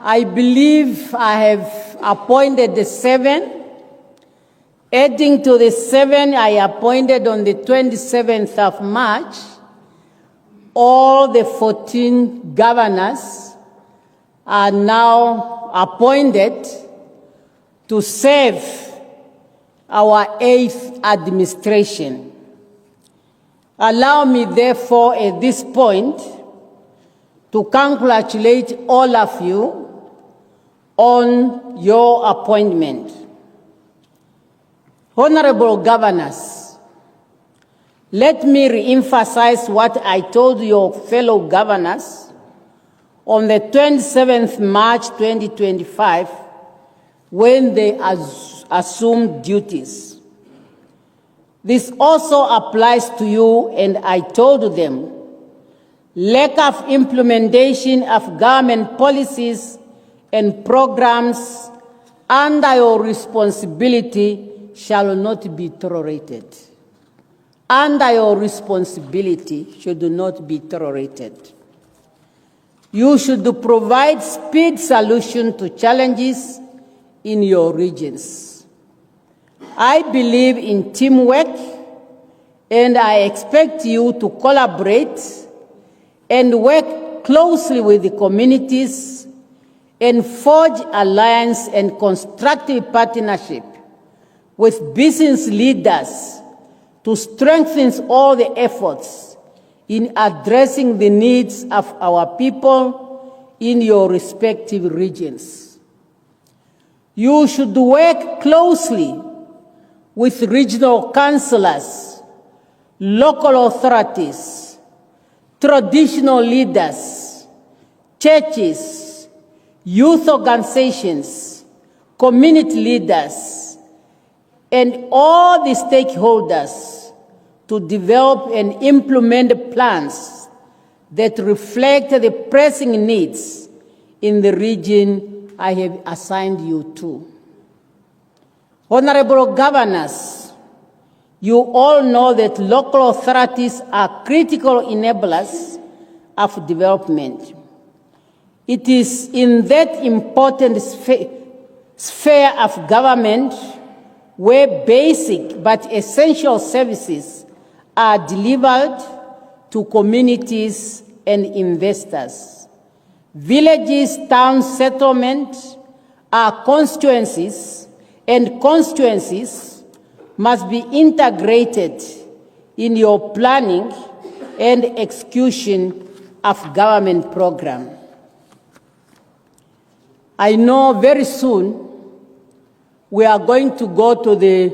I believe I have appointed the 7. Adding to the 7 I appointed on the 27th of March, all the 14 governors are now appointed to serve our 8th administration. Allow me, therefore, at this point, to congratulate all of you on your appointment. Honorable governors, let me re-emphasize what I told your fellow governors on the 27th March 2025 when they assumed duties. This also applies to you, and I told them, lack of implementation of government policies and programs under your responsibility shall not be tolerated. Under your responsibility should not be tolerated. You should provide speed solution to challenges in your regions. I believe in teamwork, and I expect you to collaborate and work closely with the communities and forge alliance and constructive partnership with business leaders to strengthen all the efforts in addressing the needs of our people in your respective regions. You should work closely with regional councillors, local authorities, traditional leaders, churches, youth organizations, community leaders, and all the stakeholders to develop and implement plans that reflect the pressing needs in the region I have assigned you to. Honorable governors, you all know that local authorities are critical enablers of development. It is in that important sphere of government where basic but essential services are delivered to communities and investors. Villages, towns, settlements are constituencies, and constituencies must be integrated in your planning and execution of government program. I know very soon we are going to go to the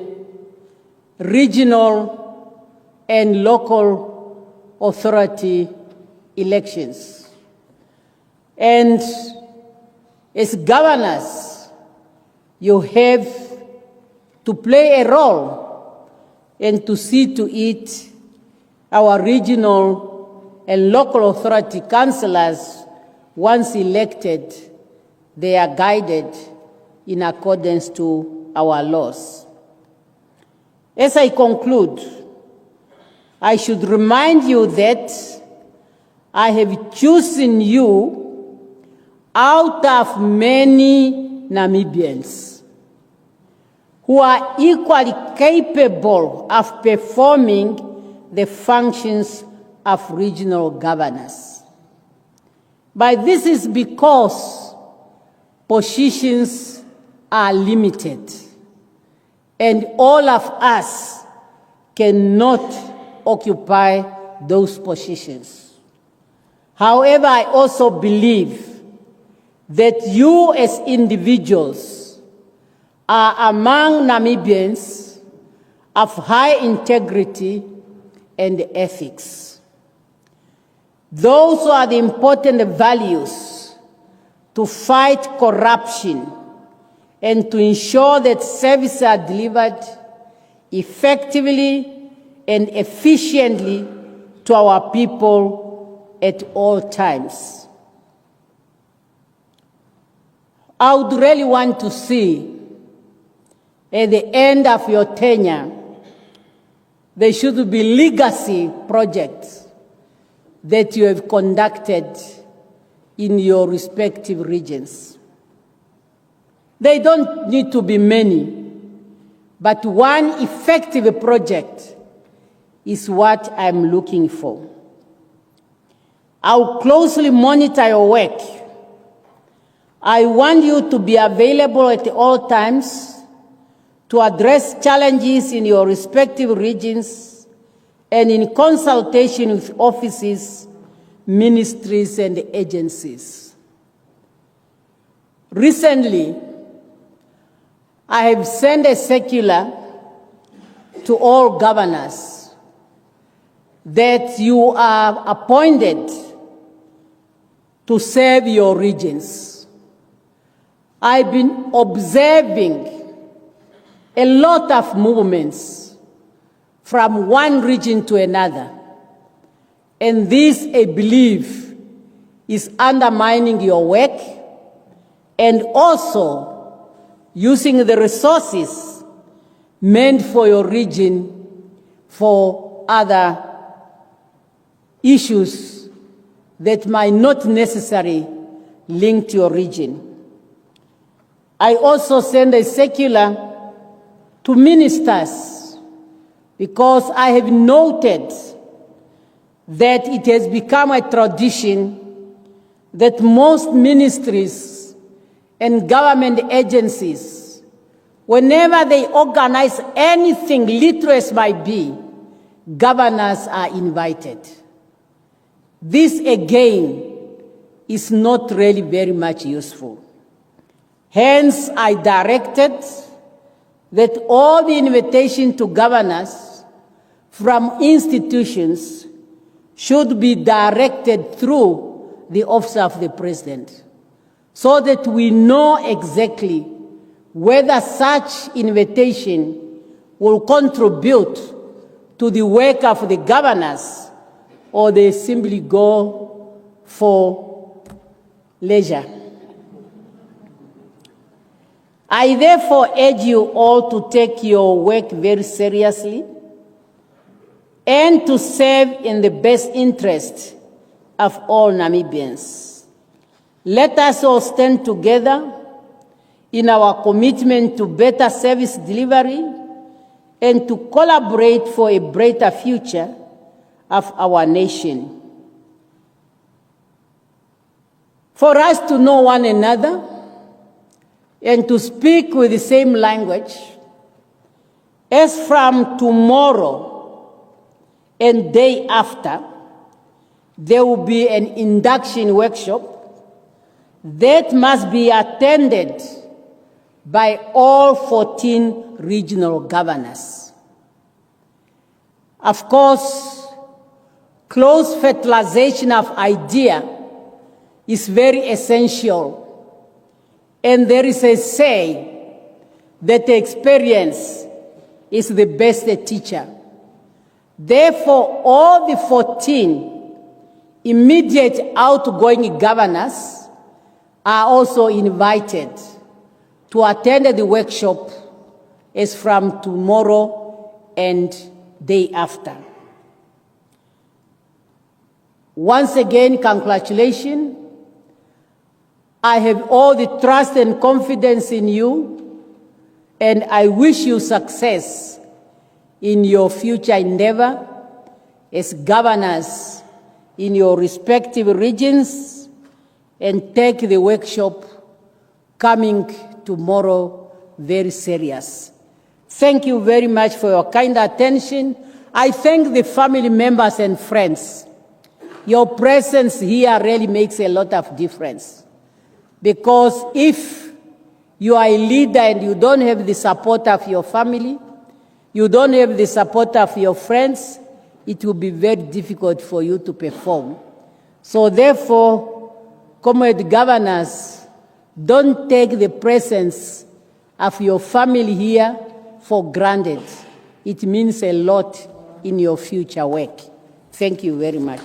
regional and local authority elections. And as governors, you have to play a role and to see to it our regional and local authority councillors, once elected, they are guided in accordance to our laws. As I conclude, I should remind you that I have chosen you out of many Namibians who are equally capable of performing the functions of regional governors. But this is because positions are limited, and all of us cannot occupy those positions. However, I also believe that you as individuals are among Namibians of high integrity and ethics. Those are the important values to fight corruption and to ensure that services are delivered effectively and efficiently to our people at all times. I would really want to see, at the end of your tenure, there should be legacy projects that you have conducted in your respective regions. They don't need to be many, but one effective project is what I'm looking for. I'll closely monitor your work. I want you to be available at all times to address challenges in your respective regions and in consultation with offices, ministries, and agencies. Recently, I have sent a circular to all governors that you are appointed to serve your regions. I've been observing a lot of movements from one region to another, and this, I believe, is undermining your work and also using the resources meant for your region for other issues that might not necessarily link to your region. I also send a circular to ministers because I have noted that it has become a tradition that most ministries and government agencies, whenever they organize anything, little as might be, governors are invited. This, again, is not really very much useful. Hence, I directed that all the invitation to governors from institutions should be directed through the Office of the President, so that we know exactly whether such invitation will contribute to the work of the governors or they simply go for leisure. I therefore urge you all to take your work very seriously and to serve in the best interest of all Namibians. Let us all stand together in our commitment to better service delivery and to collaborate for a brighter future of our nation. For us to know one another and to speak with the same language, as from tomorrow and day after, there will be an induction workshop that must be attended by all 14 regional governors. Of course, close fertilization of idea is very essential, and there is a say that experience is the best teacher. Therefore, all the 14 immediate outgoing governors are also invited to attend the workshop as from tomorrow and day after. Once again, congratulations. I have all the trust and confidence in you, and I wish you success in your future endeavor as governors in your respective regions, and take the workshop coming tomorrow very serious. Thank you very much for your kind attention. I thank the family members and friends. Your presence here really makes a lot of difference, because if you are a leader and you don't have the support of your family, you don't have the support of your friends, it will be very difficult for you to perform. So therefore, comrade governors, don't take the presence of your family here for granted. It means a lot in your future work. Thank you very much.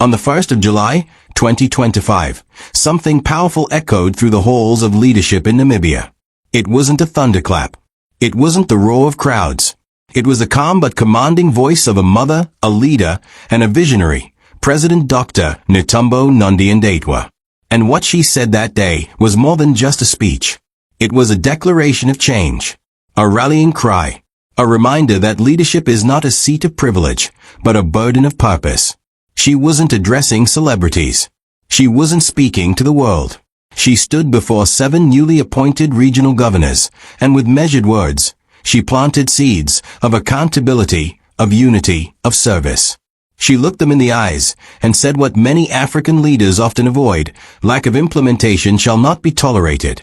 On the 1st of July, 2025, something powerful echoed through the halls of leadership in Namibia. It wasn't a thunderclap. It wasn't the roar of crowds. It was the calm but commanding voice of a mother, a leader, and a visionary, President Dr. Netumbo Nandi-Ndaitwah. And what she said that day was more than just a speech. It was a declaration of change, a rallying cry, a reminder that leadership is not a seat of privilege, but a burden of purpose. She wasn't addressing celebrities. She wasn't speaking to the world. She stood before 7 newly appointed regional governors, and with measured words, she planted seeds of accountability, of unity, of service. She looked them in the eyes and said what many African leaders often avoid: lack of implementation shall not be tolerated.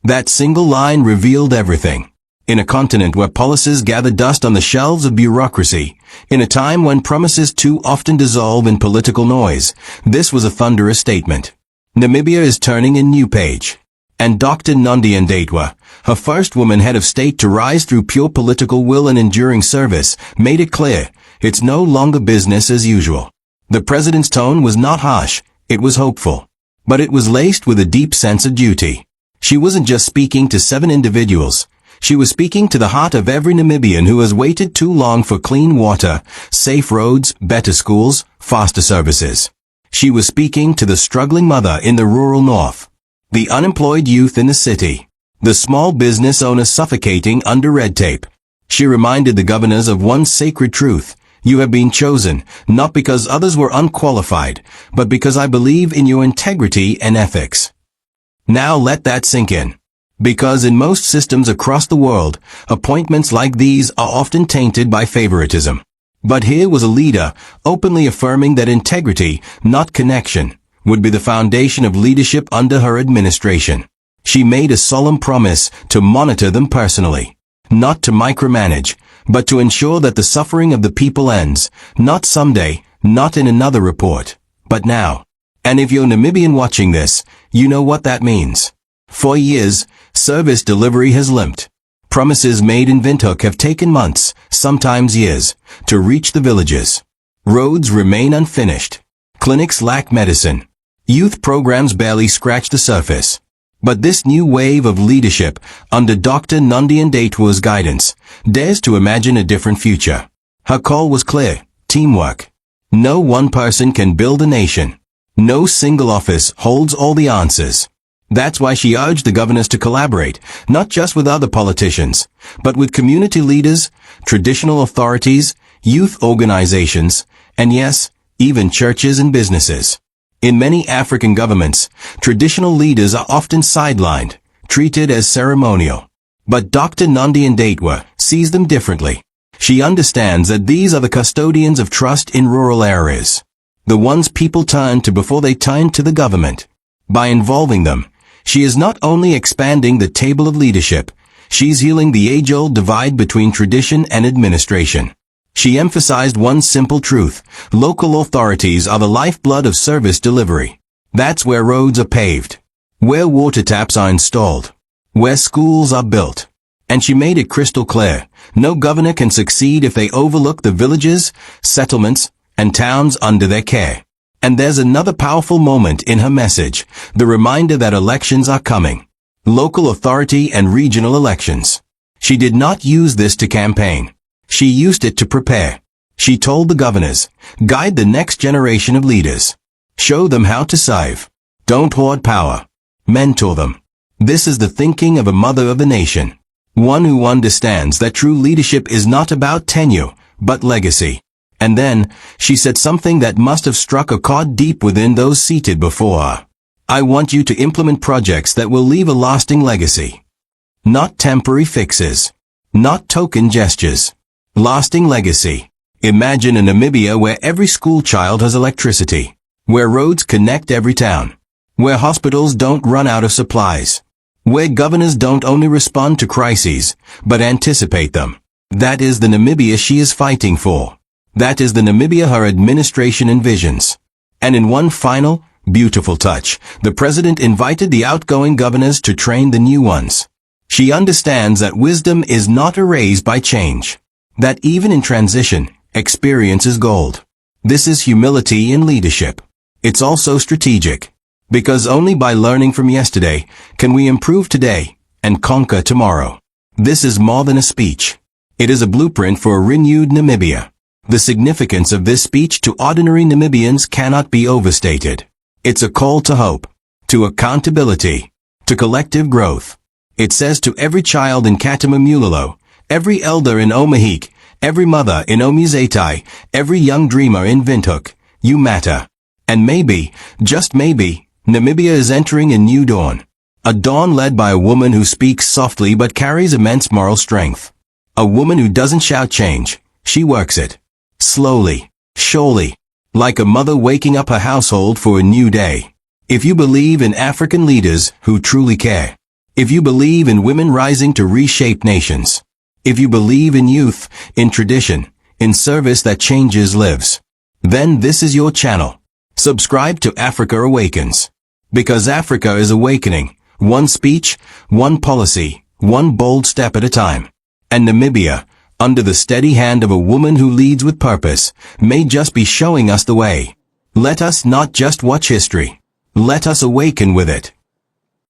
That single line revealed everything. In a continent where policies gather dust on the shelves of bureaucracy, in a time when promises too often dissolve in political noise, this was a thunderous statement. Namibia is turning a new page. And Dr. Nandi-Ndaitwah, her first woman head of state to rise through pure political will and enduring service, made it clear, it's no longer business as usual. The president's tone was not harsh, it was hopeful. But it was laced with a deep sense of duty. She wasn't just speaking to 7 individuals. She was speaking to the heart of every Namibian who has waited too long for clean water, safe roads, better schools, faster services. She was speaking to the struggling mother in the rural north, the unemployed youth in the city, the small business owner suffocating under red tape. She reminded the governors of one sacred truth: you have been chosen, not because others were unqualified, but because I believe in your integrity and ethics. Now let that sink in. Because in most systems across the world, appointments like these are often tainted by favoritism. But here was a leader openly affirming that integrity, not connection, would be the foundation of leadership under her administration. She made a solemn promise to monitor them personally, not to micromanage, but to ensure that the suffering of the people ends, not someday, not in another report, but now. And if you're Namibian watching this, you know what that means. For years, service delivery has limped. Promises made in Windhoek have taken months, sometimes years, to reach the villages. Roads remain unfinished. Clinics lack medicine. Youth programs barely scratch the surface. But this new wave of leadership, under Dr. Nandi-Ndaitwah's guidance, dares to imagine a different future. Her call was clear: teamwork. No one person can build a nation. No single office holds all the answers. That's why she urged the governors to collaborate, not just with other politicians, but with community leaders, traditional authorities, youth organizations, and yes, even churches and businesses. In many African governments, traditional leaders are often sidelined, treated as ceremonial. But Dr. Nandi-Ndaitwah sees them differently. She understands that these are the custodians of trust in rural areas, the ones people turn to before they turn to the government. By involving them, she is not only expanding the table of leadership, she's healing the age-old divide between tradition and administration. She emphasized one simple truth: local authorities are the lifeblood of service delivery. That's where roads are paved, where water taps are installed, where schools are built. And she made it crystal clear: no governor can succeed if they overlook the villages, settlements, and towns under their care. And there's another powerful moment in her message: the reminder that elections are coming. Local authority and regional elections. She did not use this to campaign. She used it to prepare. She told the governors, guide the next generation of leaders. Show them how to serve. Don't hoard power. Mentor them. This is the thinking of a mother of a nation. One who understands that true leadership is not about tenure, but legacy. And then, she said something that must have struck a chord deep within those seated before her. I want you to implement projects that will leave a lasting legacy. Not temporary fixes. Not token gestures. Lasting legacy. Imagine a Namibia where every school child has electricity, where roads connect every town, where hospitals don't run out of supplies, where governors don't only respond to crises, but anticipate them. That is the Namibia she is fighting for. That is the Namibia her administration envisions. And in one final, beautiful touch, the president invited the outgoing governors to train the new ones. She understands that wisdom is not erased by change. That even in transition, experience is gold. This is humility in leadership. It's also strategic. Because only by learning from yesterday can we improve today and conquer tomorrow. This is more than a speech. It is a blueprint for a renewed Namibia. The significance of this speech to ordinary Namibians cannot be overstated. It's a call to hope, to accountability, to collective growth. It says to every child in Katamamulilo, every elder in Omahik, every mother in Omuzetai, every young dreamer in Windhoek, you matter. And maybe, just maybe, Namibia is entering a new dawn. A dawn led by a woman who speaks softly but carries immense moral strength. A woman who doesn't shout change, she works it. Slowly, surely, like a mother waking up her household for a new day. If you believe in African leaders who truly care, if you believe in women rising to reshape nations, if you believe in youth, in tradition, in service that changes lives, then this is your channel. Subscribe to Africa Awakens. Because Africa is awakening, one speech, one policy, one bold step at a time. And Namibia, under the steady hand of a woman who leads with purpose, may just be showing us the way. Let us not just watch history. Let us awaken with it.